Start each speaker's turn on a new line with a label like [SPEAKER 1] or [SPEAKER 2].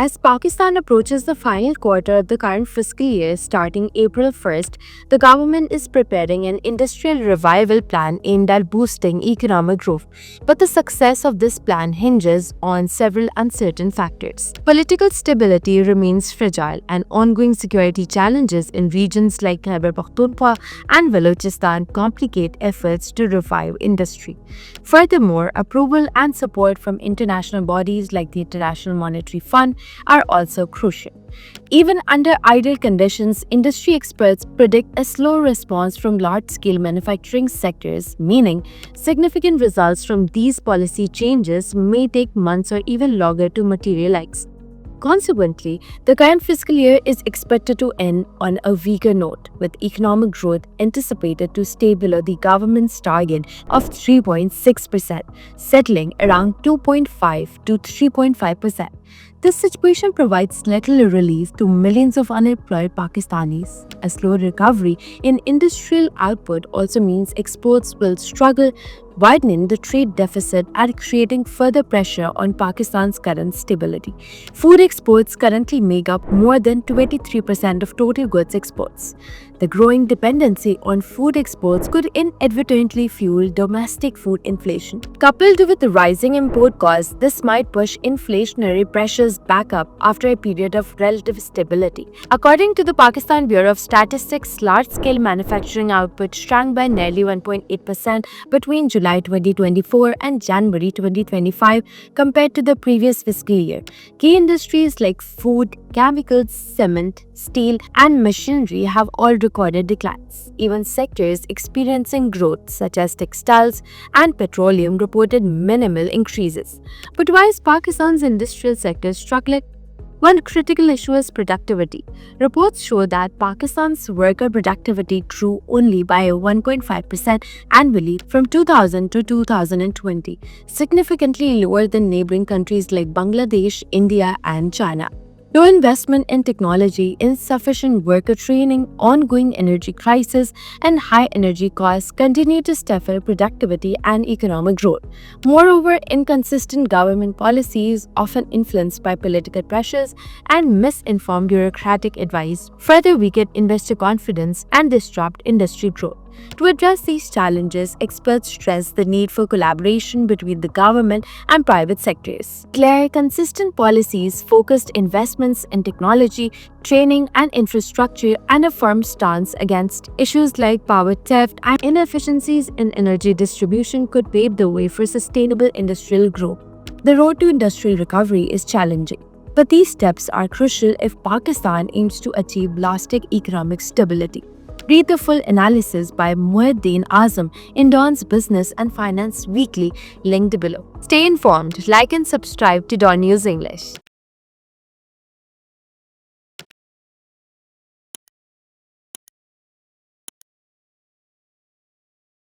[SPEAKER 1] As Pakistan approaches the final quarter of the current fiscal year starting April 1st, the government is preparing an industrial revival plan aimed at boosting economic growth. But the success of this plan hinges on several uncertain factors. Political stability remains fragile, and ongoing security challenges in regions like Khyber Pakhtunkhwa and Balochistan complicate efforts to revive industry. Furthermore, approval and support from international bodies like the International Monetary Fund are also crucial. Even under ideal conditions, industry experts predict a slow response from large-scale manufacturing sectors, meaning significant results from these policy changes may take months or even longer to materialize. Consequently, the current fiscal year is expected to end on a weaker note, with economic growth anticipated to stay below the government's target of 3.6%, settling around 2.5 to 3.5%. This situation provides little relief to millions of unemployed Pakistanis. A slow recovery in industrial output also means exports will struggle, widening the trade deficit and creating further pressure on Pakistan's current stability. Food exports currently make up more than 23% of total goods exports. The growing dependency on food exports could inadvertently fuel domestic food inflation. Coupled with the rising import costs, this might push inflationary pressures back up after a period of relative stability. According to the Pakistan Bureau of Statistics, large-scale manufacturing output shrank by nearly 1.8% between July 2024 and January 2025 compared to the previous fiscal year. Key industries like food, chemicals, cement, steel, and machinery have all recorded declines. Even sectors experiencing growth, such as textiles and petroleum, reported minimal increases. But why is Pakistan's industrial sector struggling? One critical issue is productivity. Reports show that Pakistan's worker productivity grew only by 1.5% annually from 2000 to 2020, significantly lower than neighboring countries like Bangladesh, India, and China. Low investment in technology, insufficient worker training, ongoing energy crisis, and high energy costs continue to stifle productivity and economic growth. Moreover, inconsistent government policies, often influenced by political pressures and misinformed bureaucratic advice, further weaken investor confidence and disrupt industry growth. To address these challenges, experts stress the need for collaboration between the government and private sectors. Clear, consistent policies, focused investments in technology, training, and infrastructure, and a firm stance against issues like power theft and inefficiencies in energy distribution could pave the way for sustainable industrial growth. The road to industrial recovery is challenging, but these steps are crucial if Pakistan aims to achieve lasting economic stability. Read the full analysis by Muhyiddin Azam in Dawn's Business and Finance Weekly, linked below. Stay informed, like and subscribe to Dawn News English.